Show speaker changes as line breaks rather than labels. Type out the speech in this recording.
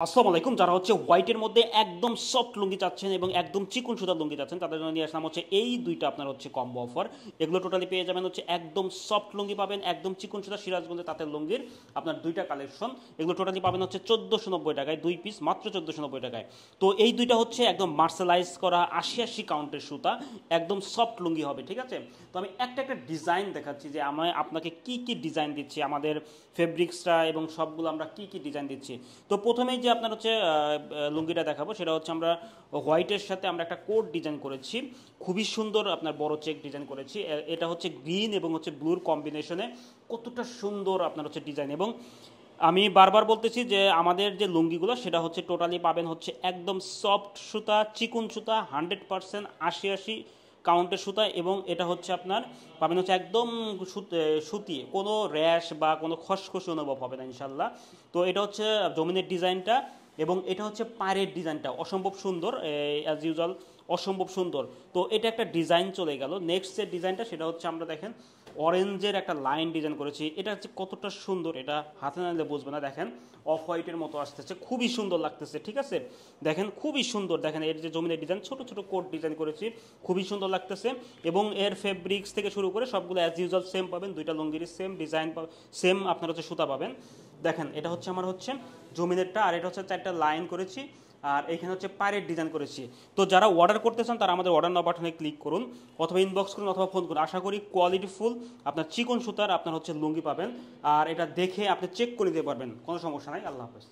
আসসালামু আলাইকুম। যারা হচ্ছে হোয়াইটের মধ্যে একদম সফট লুঙ্গি চাচ্ছেন এবং একদম চিকন সুতার লুঙ্গি চাচ্ছেন তাদের জন্য নিয়ে আসলাম হচ্ছে এই দুইটা আপনার হচ্ছে কম্বো অফার। এগুলো টোটালি পেয়ে যাবেন হচ্ছে একদম সফট লুঙ্গি পাবেন, একদম চিকন সুতা সিরাজগঞ্জের তাঁতের লুঙ্গির আপনার দুইটা কালেকশন। এগুলো টোটালি পাবেন হচ্ছে 1490 টাকায়, 2 পিস মাত্র 1490 টাকায়। তো এই দুইটা হচ্ছে একদম মার্শালাইজ করা 80 কাউন্টের সুতা, একদম সফট লুঙ্গি হবে, ঠিক আছে। তো আমি একটা একটা ডিজাইন দেখাচ্ছি যে আমি আপনাকে কি কি ডিজাইন দিচ্ছি, আমাদের ফেব্রিক্সটা এবং সবগুলো আমরা কি কি ডিজাইন দিচ্ছি। তো প্রথমেই যে আপনার হচ্ছে লুঙ্গিটা দেখাবো সেটা হচ্ছে আমরা হোয়াইটের সাথে আমরা একটা কোট ডিজাইন করেছি, খুবই সুন্দর আপনার বড় চেক ডিজাইন করেছি। এটা হচ্ছে গ্রিন এবং হচ্ছে ব্লুর কম্বিনেশনে, কতটা সুন্দর আপনার হচ্ছে ডিজাইন। এবং আমি বারবার বলতেছি যে আমাদের যে লুঙ্গিগুলো সেটা হচ্ছে টোটালি পাবেন হচ্ছে একদম সফট সুতা, চিকুন সুতা, 100% 80 কাউন্টের সুতা। এবং এটা হচ্ছে আপনার পাবেন হচ্ছে একদম সুতি, কোনো র্যাশ বা কোনো খসখসে অনুভব হবে না ইনশাল্লাহ। তো এটা হচ্ছে জমিনের ডিজাইনটা এবং এটা হচ্ছে পায়ের ডিজাইনটা অসম্ভব সুন্দর, অ্যাজ ইউজুয়াল অসম্ভব সুন্দর। তো এটা একটা ডিজাইন চলে গেল। নেক্সট যে ডিজাইনটা সেটা হচ্ছে আমরা দেখেন অরেঞ্জের একটা লাইন ডিজাইন করেছি। এটা হচ্ছে কতটা সুন্দর, এটা হাতে না নিলে বুঝবে না। দেখেন অফ হোয়াইটের মতো আসতেছে, খুবই সুন্দর লাগতেছে, ঠিক আছে। দেখেন খুবই সুন্দর, দেখেন এর যে জমিনের ডিজাইন, ছোট ছোট কোট ডিজাইন করেছি, খুবই সুন্দর লাগতেছে। এবং এর ফেব্রিক্স থেকে শুরু করে সবগুলো অ্যাজ ইউজুয়াল সেম পাবেন, দুইটা লুঙ্গির সেম ডিজাইন পাবেন, সেম আপনার হচ্ছে সুতা পাবেন। দেখেন এটা হচ্ছে আমার হচ্ছে জমিনেরটা, আর এটা হচ্ছে 4টা লাইন করেছি, আর এখানে হচ্ছে পায়ের ডিজাইন করেছি। তো যারা অর্ডার করতে চান তারা আমাদের অর্ডার নাও বাটনে ক্লিক করুন, অথবা ইনবক্স করুন, অথবা ফোন করুন। আশা করি কোয়ালিটিফুল আপনার চিকন সুতার আপনার হচ্ছে লুঙ্গি পাবেন, আর এটা দেখে আপনি চেক করে দিতে পারবেন, কোনো সমস্যা নাই। আল্লাহ হাফেজ।